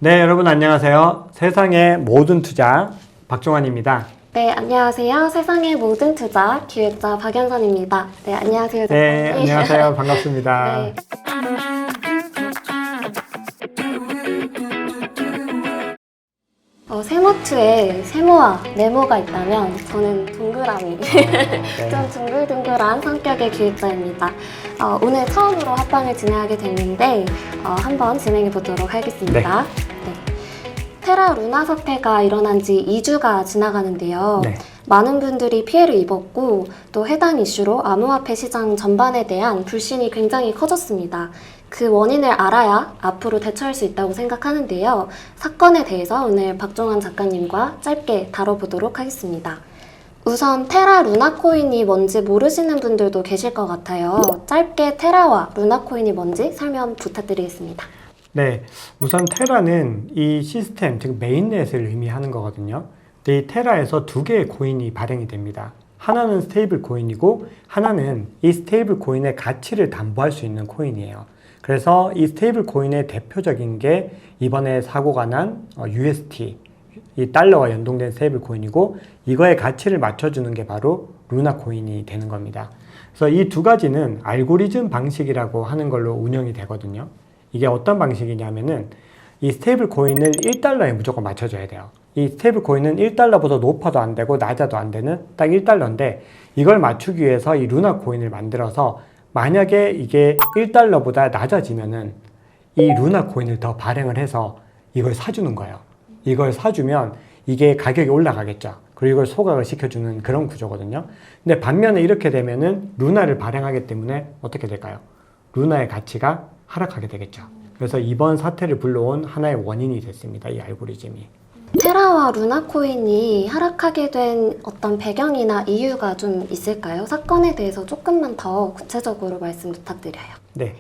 네, 여러분 안녕하세요. 세상의 모든 투자 박종환입니다. 네, 안녕하세요. 세상의 모든 투자 기획자 박연선입니다. 네, 안녕하세요. 네, 작가님. 안녕하세요. 반갑습니다. 네. 세모투에 세모와 네모가 있다면 저는 동그라미, 네. 좀 둥글둥글한 성격의 기획자입니다. 오늘 처음으로 합방을 진행하게 됐는데 한번 진행해 보도록 하겠습니다. 네. 테라 루나 사태가 일어난 지 2주가 지나가는데요. 네. 많은 분들이 피해를 입었고 또 해당 이슈로 암호화폐 시장 전반에 대한 불신이 굉장히 커졌습니다. 그 원인을 알아야 앞으로 대처할 수 있다고 생각하는데요. 사건에 대해서 오늘 박종환 작가님과 짧게 다뤄보도록 하겠습니다. 우선 테라 루나 코인이 뭔지 모르시는 분들도 계실 것 같아요. 짧게 테라와 루나 코인이 뭔지 설명 부탁드리겠습니다. 네, 우선 테라는 이 시스템, 즉 메인넷을 의미하는 거거든요. 근데 이 테라에서 두 개의 코인이 발행이 됩니다. 하나는 스테이블 코인이고 하나는 이 스테이블 코인의 가치를 담보할 수 있는 코인이에요. 그래서 이 스테이블 코인의 대표적인 게 이번에 사고가 난 UST, 이 달러와 연동된 스테이블 코인이고 이거의 가치를 맞춰주는 게 바로 루나 코인이 되는 겁니다. 그래서 이 두 가지는 알고리즘 방식이라고 하는 걸로 운영이 되거든요. 이게 어떤 방식이냐면은 이 스테이블 코인을 1달러에 무조건 맞춰줘야 돼요. 이 스테이블 코인은 1달러보다 높아도 안 되고 낮아도 안 되는 딱 1달러인데 이걸 맞추기 위해서 이 루나 코인을 만들어서 만약에 이게 1달러보다 낮아지면은 이 루나 코인을 더 발행을 해서 이걸 사주는 거예요. 이걸 사주면 이게 가격이 올라가겠죠. 그리고 이걸 소각을 시켜주는 그런 구조거든요. 근데 반면에 이렇게 되면은 루나를 발행하기 때문에 어떻게 될까요? 루나의 가치가 하락하게 되겠죠. 그래서 이번 사태를 불러온 하나의 원인이 됐습니다. 이 알고리즘이. 테라와 루나 코인이 하락하게 된 어떤 배경이나 이유가 좀 있을까요? 사건에 대해서 조금만 더 구체적으로 말씀 부탁드려요. 네.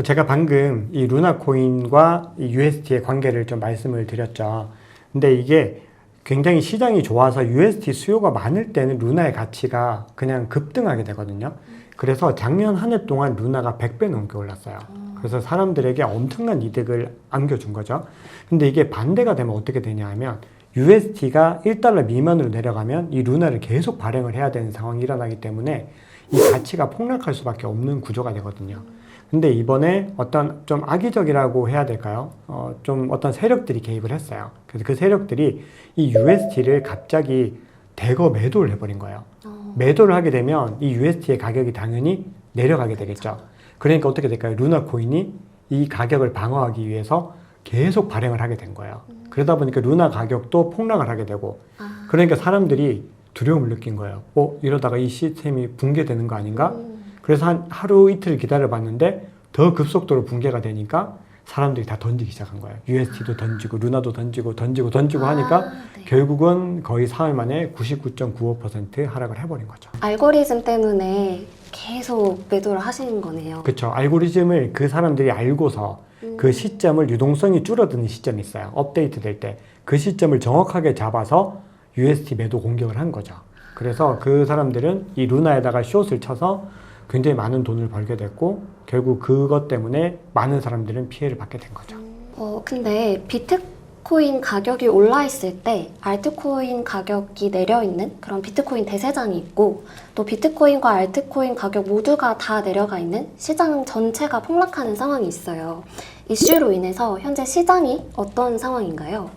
제가 방금 이 루나 코인과 이 UST의 관계를 좀 말씀을 드렸죠. 근데 이게 굉장히 시장이 좋아서 UST 수요가 많을 때는 루나의 가치가 그냥 급등하게 되거든요. 그래서 작년 한 해 동안 루나가 100배 넘게 올랐어요. 그래서 사람들에게 엄청난 이득을 안겨준 거죠. 근데 이게 반대가 되면 어떻게 되냐 하면 UST가 1달러 미만으로 내려가면 이 루나를 계속 발행을 해야 되는 상황이 일어나기 때문에 이 가치가 폭락할 수밖에 없는 구조가 되거든요. 근데 이번에 어떤 좀 악의적이라고 해야 될까요? 좀 어떤 세력들이 개입을 했어요. 그래서 그 세력들이 이 UST를 갑자기 대거 매도를 해버린 거예요. 매도를 하게 되면 이 UST의 가격이 당연히 내려가게 되겠죠. 그러니까 어떻게 될까요? 루나 코인이 이 가격을 방어하기 위해서 계속 발행을 하게 된 거예요. 그러다 보니까 루나 가격도 폭락을 하게 되고 그러니까 사람들이 두려움을 느낀 거예요. 이러다가 이 시스템이 붕괴되는 거 아닌가? 그래서 한 하루 이틀 기다려 봤는데 더 급속도로 붕괴가 되니까 사람들이 다 던지기 시작한 거예요. UST도 던지고 루나도 던지고 하니까 네. 결국은 거의 사흘 만에 99.95% 하락을 해버린 거죠. 알고리즘 때문에 계속 매도를 하시는 거네요. 그렇죠. 알고리즘을 그 사람들이 알고서 그 시점을 유동성이 줄어드는 시점이 있어요. 업데이트 될 때. 그 시점을 정확하게 잡아서 UST 매도 공격을 한 거죠. 그래서 그 사람들은 이 루나에다가 숏을 쳐서 굉장히 많은 돈을 벌게 됐고 결국 그것 때문에 많은 사람들은 피해를 받게 된 거죠. 근데 비트코인 가격이 올라 있을 때 알트코인 가격이 내려 있는 그런 비트코인 대세장이 있고 또 비트코인과 알트코인 가격 모두가 다 내려가 있는 시장 전체가 폭락하는 상황이 있어요. 이슈로 인해서 현재 시장이 어떤 상황인가요?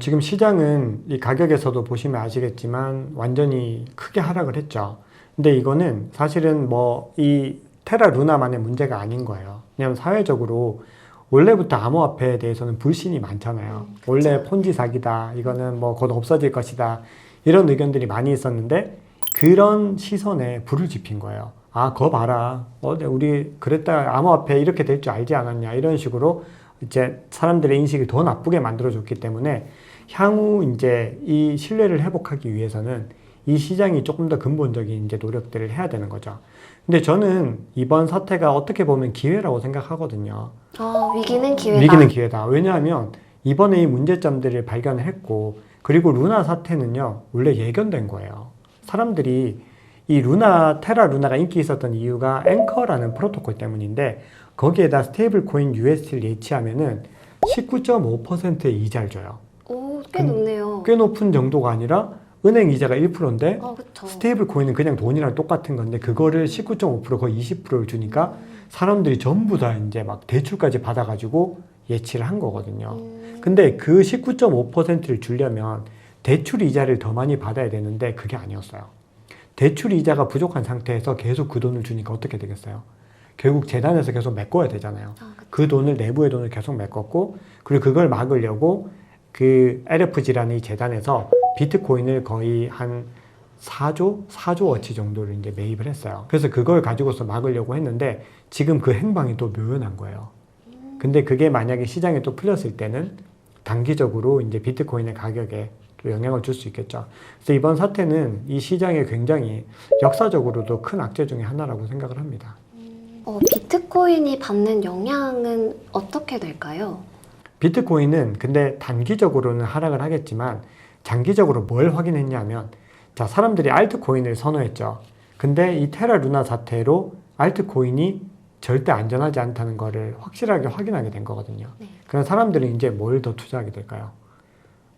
지금 시장은 이 가격에서도 보시면 아시겠지만 완전히 크게 하락을 했죠. 근데 이거는 사실은 이 테라 루나만의 문제가 아닌 거예요. 왜냐하면 사회적으로 원래부터 암호화폐에 대해서는 불신이 많잖아요. 원래 폰지 사기다. 이거는 곧 없어질 것이다. 이런 의견들이 많이 있었는데 그런 시선에 불을 지핀 거예요. 그거 봐라. 우리 그랬다 암호화폐 이렇게 될 줄 알지 않았냐. 이런 식으로 이제 사람들의 인식을 더 나쁘게 만들어줬기 때문에 향후 이제 이 신뢰를 회복하기 위해서는 이 시장이 조금 더 근본적인 이제 노력들을 해야 되는 거죠. 근데 저는 이번 사태가 어떻게 보면 기회라고 생각하거든요. 위기는 기회다. 위기는 기회다. 왜냐하면 이번에 이 문제점들을 발견했고 그리고 루나 사태는요 원래 예견된 거예요. 사람들이 이 테라 루나가 인기 있었던 이유가 앵커라는 프로토콜 때문인데 거기에다 스테이블 코인 UST를 예치하면은 19.5%의 이자를 줘요. 오, 꽤 높네요. 꽤 높은 정도가 아니라 은행 이자가 1%인데 그쵸. 스테이블 코인은 그냥 돈이랑 똑같은 건데 그거를 19.5% 거의 20%를 주니까 사람들이 전부 다 이제 막 대출까지 받아가지고 예치를 한 거거든요. 근데 그 19.5%를 주려면 대출 이자를 더 많이 받아야 되는데 그게 아니었어요. 대출 이자가 부족한 상태에서 계속 그 돈을 주니까 어떻게 되겠어요? 결국 재단에서 계속 메꿔야 되잖아요. 그 돈을 내부의 돈을 계속 메꿨고 그리고 그걸 막으려고 그 LFG라는 이 재단에서 비트코인을 거의 한 4조어치 정도를 이제 매입을 했어요. 그래서 그걸 가지고서 막으려고 했는데 지금 그 행방이 또 묘연한 거예요. 근데 그게 만약에 시장에 또 풀렸을 때는 단기적으로 이제 비트코인의 가격에 또 영향을 줄 수 있겠죠. 그래서 이번 사태는 이 시장에 굉장히 역사적으로도 큰 악재 중에 하나라고 생각을 합니다. 비트코인이 받는 영향은 어떻게 될까요? 비트코인은 근데 단기적으로는 하락을 하겠지만 장기적으로 뭘 확인했냐면 자, 사람들이 알트코인을 선호했죠. 근데 이 테라 루나 사태로 알트코인이 절대 안전하지 않다는 거를 확실하게 확인하게 된 거거든요. 네. 그럼 사람들은 이제 뭘 더 투자하게 될까요?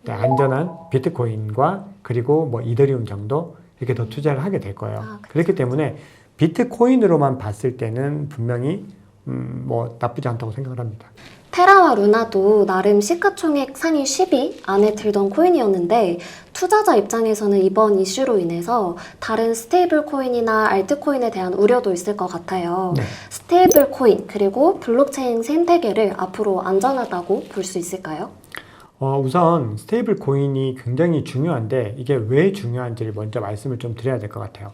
네, 안전한 비트코인과 그리고 뭐 이더리움 정도 이렇게 더 투자를 하게 될 거예요. 그렇죠. 그렇기 때문에 비트코인으로만 봤을 때는 분명히 뭐 나쁘지 않다고 생각을 합니다. 테라와 루나도 나름 시가총액 상위 10위 안에 들던 코인이었는데 투자자 입장에서는 이번 이슈로 인해서 다른 스테이블 코인이나 알트코인에 대한 우려도 있을 것 같아요. 네. 스테이블 코인 그리고 블록체인 생태계를 앞으로 안전하다고 볼 수 있을까요? 우선 스테이블 코인이 굉장히 중요한데 이게 왜 중요한지를 먼저 말씀을 좀 드려야 될 것 같아요.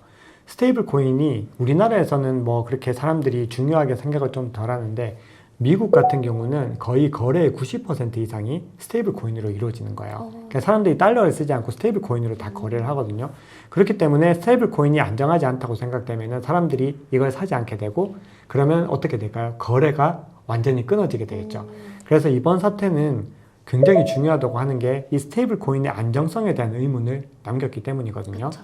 스테이블 코인이 우리나라에서는 뭐 그렇게 사람들이 중요하게 생각을 좀 덜 하는데 미국 같은 경우는 거의 거래의 90% 이상이 스테이블 코인으로 이루어지는 거예요. 그러니까 사람들이 달러를 쓰지 않고 스테이블 코인으로 다 거래를 하거든요. 그렇기 때문에 스테이블 코인이 안정하지 않다고 생각되면 사람들이 이걸 사지 않게 되고 그러면 어떻게 될까요? 거래가 완전히 끊어지게 되겠죠. 그래서 이번 사태는 굉장히 중요하다고 하는 게 이 스테이블 코인의 안정성에 대한 의문을 남겼기 때문이거든요. 그렇죠.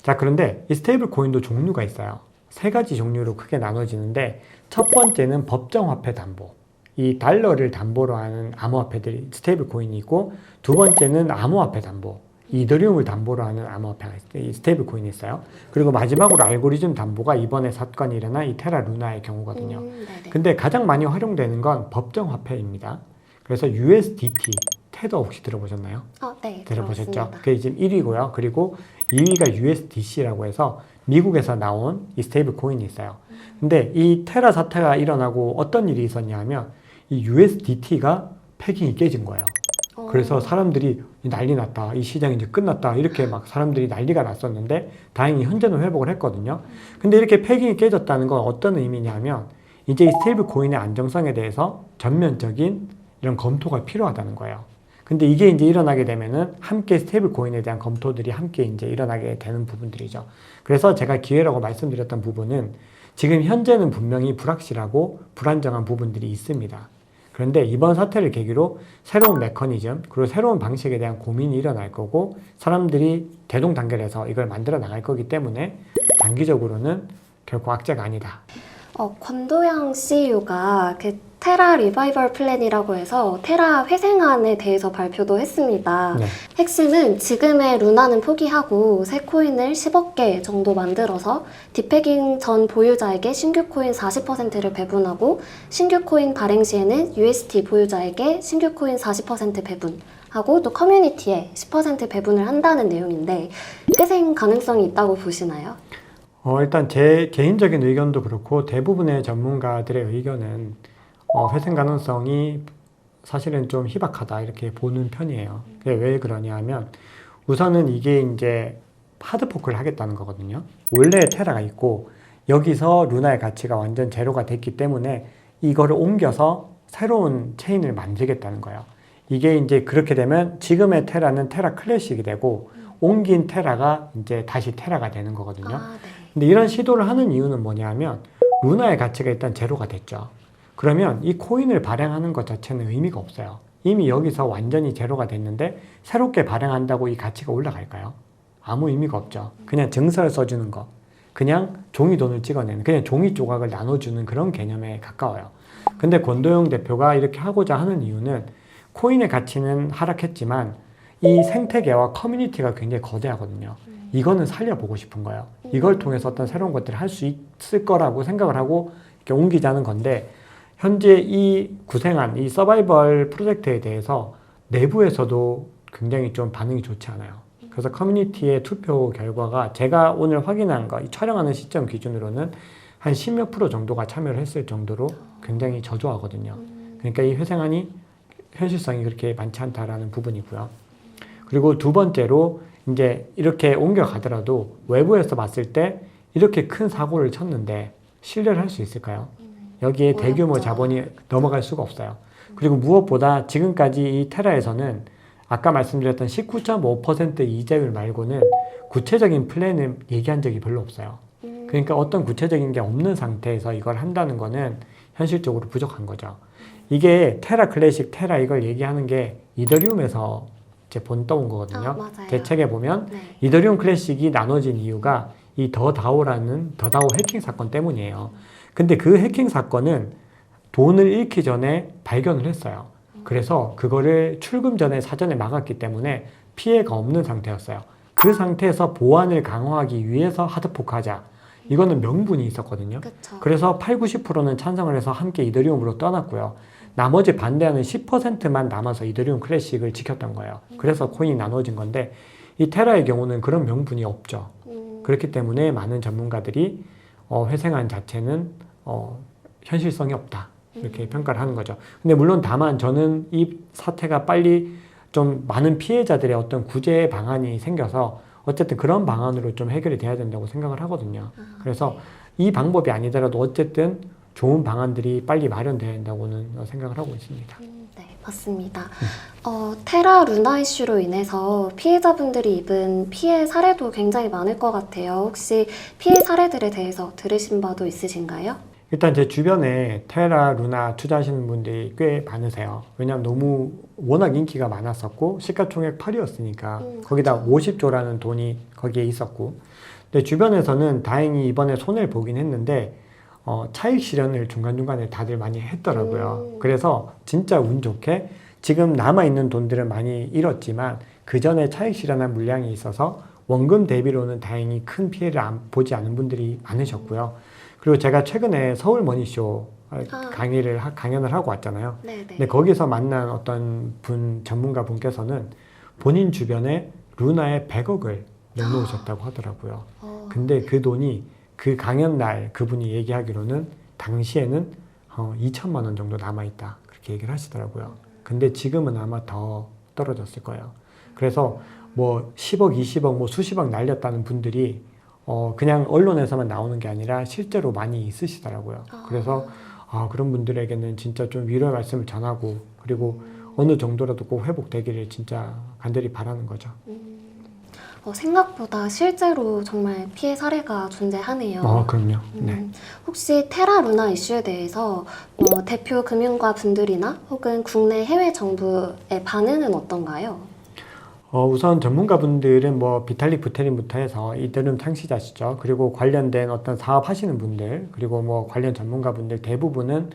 자, 그런데 이 스테이블 코인도 종류가 있어요. 세 가지 종류로 크게 나눠지는데 첫 번째는 법정화폐 담보. 이 달러를 담보로 하는 암호화폐들이 스테이블 코인이 있고 두 번째는 암호화폐 담보. 이더리움을 담보로 하는 암호화폐가 있어요. 스테이블 코인이 있어요. 그리고 마지막으로 알고리즘 담보가 이번에 사건이 일어난 이 테라 루나의 경우거든요. 네네. 근데 가장 많이 활용되는 건 법정화폐입니다. 그래서 USDT, 테더 혹시 들어보셨나요? 네, 들어보셨죠? 들어봤습니다. 그게 지금 1위고요. 그리고 2위가 USDC라고 해서 미국에서 나온 이 스테이블 코인이 있어요. 근데 이 테라 사태가 일어나고 어떤 일이 있었냐면 이 USDT가 패깅이 깨진 거예요. 그래서 사람들이 난리 났다. 이 시장이 이제 끝났다. 이렇게 막 사람들이 난리가 났었는데 다행히 현재는 회복을 했거든요. 근데 이렇게 패깅이 깨졌다는 건 어떤 의미냐면 이제 이 스테이블 코인의 안정성에 대해서 전면적인 이런 검토가 필요하다는 거예요. 근데 이게 이제 일어나게 되면은 함께 스테이블 코인에 대한 검토들이 함께 이제 일어나게 되는 부분들이죠. 그래서 제가 기회라고 말씀드렸던 부분은 지금 현재는 분명히 불확실하고 불안정한 부분들이 있습니다. 그런데 이번 사태를 계기로 새로운 메커니즘 그리고 새로운 방식에 대한 고민이 일어날 거고 사람들이 대동단결해서 이걸 만들어 나갈 거기 때문에 단기적으로는 결코 악재가 아니다. 권도영 CEO가 그 테라 리바이벌 플랜이라고 해서 테라 회생안에 대해서 발표도 했습니다. 네. 핵심은 지금의 루나는 포기하고 새 코인을 10억 개 정도 만들어서 디패깅 전 보유자에게 신규 코인 40%를 배분하고 신규 코인 발행 시에는 UST 보유자에게 신규 코인 40% 배분하고 또 커뮤니티에 10% 배분을 한다는 내용인데 회생 가능성이 있다고 보시나요? 일단 제 개인적인 의견도 그렇고 대부분의 전문가들의 의견은 회생 가능성이 사실은 좀 희박하다 이렇게 보는 편이에요. 왜 그러냐 하면 우선은 이게 이제 하드포크를 하겠다는 거거든요. 원래 테라가 있고 여기서 루나의 가치가 완전 제로가 됐기 때문에 이거를 옮겨서 새로운 체인을 만들겠다는 거예요. 이게 이제 그렇게 되면 지금의 테라는 테라 클래식이 되고 옮긴 테라가 이제 다시 테라가 되는 거거든요. 네. 근데 이런 시도를 하는 이유는 뭐냐면 루나의 가치가 일단 제로가 됐죠. 그러면 이 코인을 발행하는 것 자체는 의미가 없어요. 이미 여기서 완전히 제로가 됐는데 새롭게 발행한다고 이 가치가 올라갈까요? 아무 의미가 없죠. 그냥 증서를 써주는 거. 그냥 종이 돈을 찍어내는 그냥 종이 조각을 나눠주는 그런 개념에 가까워요. 근데 권도영 대표가 이렇게 하고자 하는 이유는 코인의 가치는 하락했지만 이 생태계와 커뮤니티가 굉장히 거대하거든요. 이거는 살려보고 싶은 거예요. 이걸 통해서 어떤 새로운 것들을 할 수 있을 거라고 생각을 하고 이렇게 옮기자는 건데, 현재 이 구생한 이 서바이벌 프로젝트에 대해서 내부에서도 굉장히 좀 반응이 좋지 않아요. 그래서 커뮤니티의 투표 결과가 제가 오늘 확인한 거, 이 촬영하는 시점 기준으로는 한 10몇 프로 정도가 참여를 했을 정도로 굉장히 저조하거든요. 그러니까 이 회생안이 현실성이 그렇게 많지 않다라는 부분이고요. 그리고 두 번째로 이제 이렇게 옮겨가더라도 외부에서 봤을 때 이렇게 큰 사고를 쳤는데 신뢰를 할 수 있을까요? 여기에 대규모 자본이 넘어갈 수가 없어요. 그리고 무엇보다 지금까지 이 테라에서는 아까 말씀드렸던 19.5% 이자율 말고는 구체적인 플랜을 얘기한 적이 별로 없어요. 그러니까 어떤 구체적인 게 없는 상태에서 이걸 한다는 거는 현실적으로 부족한 거죠. 이게 테라 클래식, 테라 이걸 얘기하는 게 이더리움에서 이제 본떠온 거거든요. 맞아요. 제 책에 보면 네. 이더리움 클래식이 나눠진 이유가 이 더 다오라는 더 다오 해킹 사건 때문이에요. 근데 그 해킹 사건은 돈을 잃기 전에 발견을 했어요. 그래서 그거를 출금 전에 사전에 막았기 때문에 피해가 없는 상태였어요. 그 상태에서 보안을 강화하기 위해서 하드포크하자. 이거는 명분이 있었거든요. 그쵸. 그래서 8, 90%는 찬성을 해서 함께 이더리움으로 떠났고요. 나머지 반대하는 10%만 남아서 이더리움 클래식을 지켰던 거예요. 그래서 코인이 나눠진 건데 이 테라의 경우는 그런 명분이 없죠. 그렇기 때문에 많은 전문가들이 회생안 자체는 현실성이 없다. 이렇게 평가를 하는 거죠. 근데 물론 다만 저는 이 사태가 빨리 좀 많은 피해자들의 어떤 구제 방안이 생겨서 어쨌든 그런 방안으로 좀 해결이 돼야 된다고 생각을 하거든요. 그래서 이 방법이 아니더라도 어쨌든 좋은 방안들이 빨리 마련돼야 된다고는 생각을 하고 있습니다. 네, 맞습니다. 테라 루나 이슈로 인해서 피해자분들이 입은 피해 사례도 굉장히 많을 것 같아요. 혹시 피해 사례들에 대해서 들으신 바도 있으신가요? 일단 제 주변에 테라, 루나 투자하시는 분들이 꽤 많으세요. 왜냐하면 너무 워낙 인기가 많았었고 시가총액 8위였으니까 거기다 50조라는 돈이 거기에 있었고, 근데 주변에서는 다행히 이번에 손해를 보긴 했는데 차익 실현을 중간중간에 다들 많이 했더라고요. 그래서 진짜 운 좋게 지금 남아있는 돈들은 많이 잃었지만 그 전에 차익 실현한 물량이 있어서 원금 대비로는 다행히 큰 피해를 보지 않은 분들이 많으셨고요. 그리고 제가 최근에 서울 머니쇼 강연을 하고 왔잖아요. 네네. 근데 거기서 만난 어떤 전문가 분께서는 본인 주변에 루나에 100억을 내놓으셨다고 하더라고요. 근데 그 돈이 그 강연 날 그분이 얘기하기로는 당시에는 2천만 원 정도 남아있다. 그렇게 얘기를 하시더라고요. 근데 지금은 아마 더 떨어졌을 거예요. 그래서 뭐 10억, 20억, 뭐 수십억 날렸다는 분들이 그냥 언론에서만 나오는 게 아니라 실제로 많이 있으시더라고요. 그래서 그런 분들에게는 진짜 좀 위로의 말씀을 전하고, 그리고 어느 정도라도 꼭 회복되기를 진짜 간절히 바라는 거죠. 생각보다 실제로 정말 피해 사례가 존재하네요. 그럼요. 네. 혹시 테라 루나 이슈에 대해서 대표 금융가 분들이나 혹은 국내 해외 정부의 반응은 어떤가요? 우선 전문가분들은 뭐 비탈릭 부테린부터 해서 이더리움 창시자시죠. 그리고 관련된 어떤 사업 하시는 분들, 그리고 뭐 관련 전문가분들 대부분은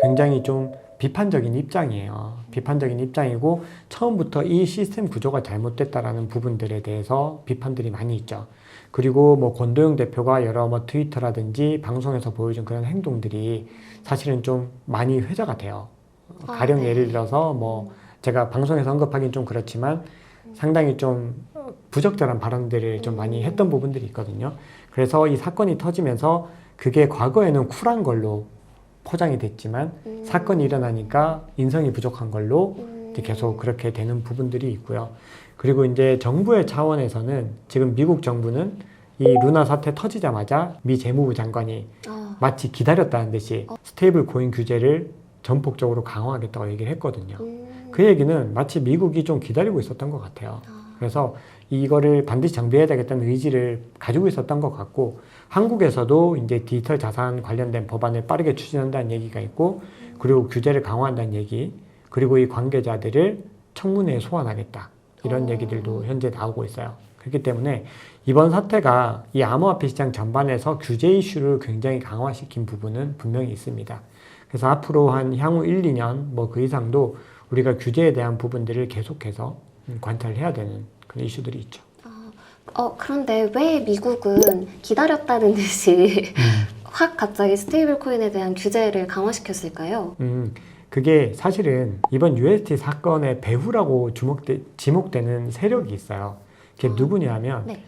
굉장히 좀 비판적인 입장이에요. 비판적인 입장이고 처음부터 이 시스템 구조가 잘못됐다라는 부분들에 대해서 비판들이 많이 있죠. 그리고 뭐 권도영 대표가 여러 뭐 트위터라든지 방송에서 보여준 그런 행동들이 사실은 좀 많이 회자가 돼요. 가령 네. 예를 들어서 뭐 제가 방송에서 언급하기는 좀 그렇지만 상당히 좀 부적절한 발언들을 좀 많이 했던 부분들이 있거든요. 그래서 이 사건이 터지면서 그게 과거에는 쿨한 걸로 포장이 됐지만 사건이 일어나니까 인성이 부족한 걸로 이제 계속 그렇게 되는 부분들이 있고요. 그리고 이제 정부의 차원에서는 지금 미국 정부는 이 루나 사태 터지자마자 미 재무부 장관이 마치 기다렸다는 듯이 스테이블 코인 규제를 전폭적으로 강화하겠다고 얘기를 했거든요. 그 얘기는 마치 미국이 좀 기다리고 있었던 것 같아요. 그래서 이거를 반드시 정비해야 되겠다는 의지를 가지고 있었던 것 같고, 한국에서도 이제 디지털 자산 관련된 법안을 빠르게 추진한다는 얘기가 있고, 그리고 규제를 강화한다는 얘기, 그리고 이 관계자들을 청문회에 소환하겠다. 이런 얘기들도 현재 나오고 있어요. 그렇기 때문에 이번 사태가 이 암호화폐 시장 전반에서 규제 이슈를 굉장히 강화시킨 부분은 분명히 있습니다. 그래서 앞으로 한 향후 1, 2년 뭐 그 이상도 우리가 규제에 대한 부분들을 계속해서 관찰해야 되는 그런 이슈들이 있죠. 그런데 왜 미국은 기다렸다는 듯이 확 갑자기 스테이블 코인에 대한 규제를 강화시켰을까요? 그게 사실은 이번 UST 사건의 배후라고 지목되는 세력이 있어요. 그게 누구냐면 네.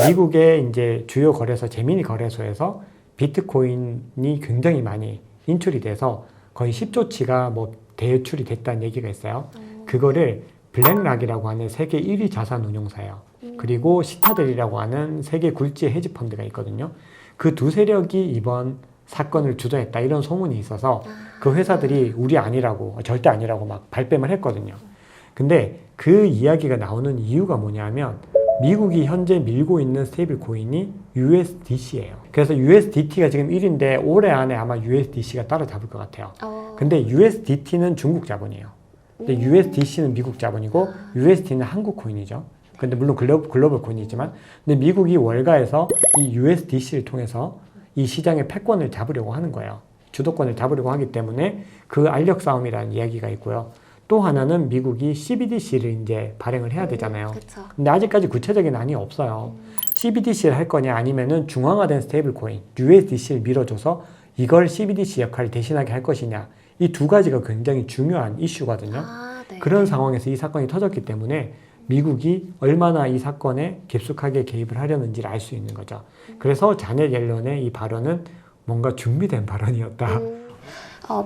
미국의 이제 주요 거래소 제미니 거래소에서 비트코인이 굉장히 많이 인출이 돼서 거의 10조치가 뭐 대출이 됐다는 얘기가 있어요. 그거를 블랙락이라고 하는 세계 1위 자산 운용사예요. 그리고 시타델이라고 하는 세계 굴지의 헤지 펀드가 있거든요. 그 두 세력이 이번 사건을 주도했다 이런 소문이 있어서 그 회사들이 우리 아니라고 절대 아니라고 막 발뺌을 했거든요. 근데 그 이야기가 나오는 이유가 뭐냐면 미국이 현재 밀고 있는 스테이블 코인이 USDC예요. 그래서 USDT가 지금 1위인데 올해 안에 아마 USDC가 따라잡을 것 같아요. 근데 USDT는 중국 자본이에요. 근데 USDC는 미국 자본이고 USD는 한국 코인이죠. 근데 물론 글로벌 코인이지만 근데 미국이 월가에서 이 USDC를 통해서 이 시장의 패권을 잡으려고 하는 거예요. 주도권을 잡으려고 하기 때문에 그 알력 싸움이라는 이야기가 있고요. 또 하나는 미국이 CBDC를 이제 발행을 해야 되잖아요. 근데 아직까지 구체적인 안이 없어요. CBDC를 할 거냐 아니면은 중앙화된 스테이블 코인 USDC를 밀어줘서 이걸 CBDC 역할을 대신하게 할 것이냐. 이 두 가지가 굉장히 중요한 이슈거든요. 네. 그런 상황에서 이 사건이 터졌기 때문에 미국이 얼마나 이 사건에 깊숙하게 개입을 하려는지를 알 수 있는 거죠. 그래서 자넷 옐런의 이 발언은 뭔가 준비된 발언이었다.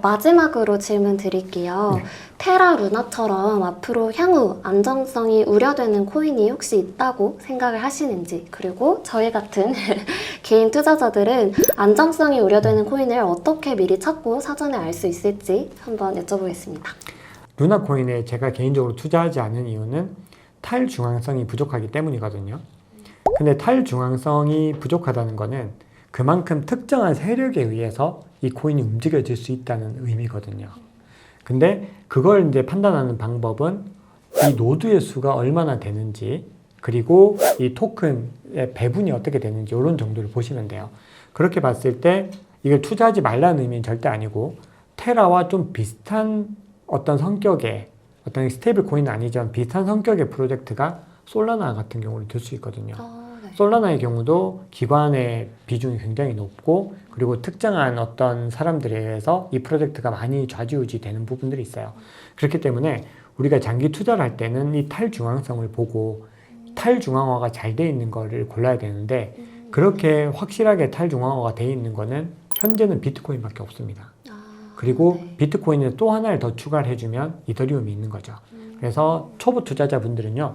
마지막으로 질문 드릴게요. 네. 테라 루나처럼 앞으로 향후 안정성이 우려되는 코인이 혹시 있다고 생각을 하시는지, 그리고 저희 같은 개인 투자자들은 안정성이 우려되는 코인을 어떻게 미리 찾고 사전에 알 수 있을지 한번 여쭤보겠습니다. 루나 코인에 제가 개인적으로 투자하지 않은 이유는 탈중앙성이 부족하기 때문이거든요. 근데 탈중앙성이 부족하다는 거는 그만큼 특정한 세력에 의해서 이 코인이 움직여질 수 있다는 의미거든요. 근데 그걸 이제 판단하는 방법은 이 노드의 수가 얼마나 되는지 그리고 이 토큰의 배분이 어떻게 되는지 이런 정도를 보시면 돼요. 그렇게 봤을 때 이걸 투자하지 말라는 의미는 절대 아니고 테라와 좀 비슷한 어떤 성격의 어떤 스테이블 코인은 아니지만 비슷한 성격의 프로젝트가 솔라나 같은 경우를 들 수 있거든요. 네. 솔라나의 경우도 기관의 비중이 굉장히 높고 그리고 특정한 어떤 사람들에 의해서 이 프로젝트가 많이 좌지우지 되는 부분들이 있어요. 그렇기 때문에 우리가 장기 투자를 할 때는 이 탈중앙성을 보고 탈중앙화가 잘 돼 있는 거를 골라야 되는데 그렇게 확실하게 탈중앙화가 돼 있는 거는 현재는 비트코인밖에 없습니다. 그리고 네. 비트코인을 또 하나를 더 추가를 해주면 이더리움이 있는 거죠. 그래서 초보 투자자분들은요.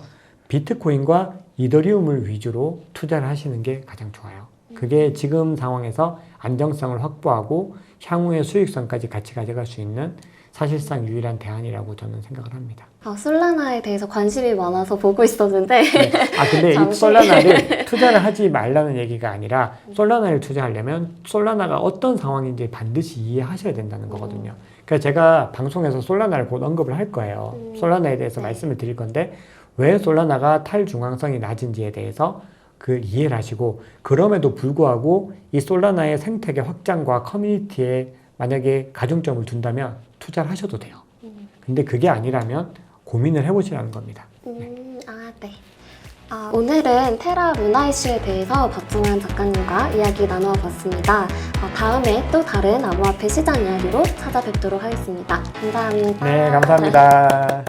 비트코인과 이더리움을 위주로 투자를 하시는 게 가장 좋아요. 그게 지금 상황에서 안정성을 확보하고 향후의 수익성까지 같이 가져갈 수 있는 사실상 유일한 대안이라고 저는 생각을 합니다. 솔라나에 대해서 관심이 많아서 보고 있었는데 네. 근데 이 잠시. 솔라나를 투자를 하지 말라는 얘기가 아니라 솔라나를 투자하려면 솔라나가 어떤 상황인지 반드시 이해하셔야 된다는 거거든요. 그러니까 제가 방송에서 솔라나를 곧 언급을 할 거예요. 솔라나에 대해서 말씀을 드릴 건데 왜 솔라나가 탈중앙성이 낮은지에 대해서 그 이해를 하시고 그럼에도 불구하고 이 솔라나의 생태계 확장과 커뮤니티에 만약에 가중점을 둔다면 투자를 하셔도 돼요. 근데 그게 아니라면 고민을 해보시라는 겁니다. 네. 오늘은 테라 루나 이슈에 대해서 박종환 작가님과 이야기 나누어 봤습니다. 다음에 또 다른 암호화폐 시장 이야기로 찾아뵙도록 하겠습니다. 감사합니다. 네, 감사합니다.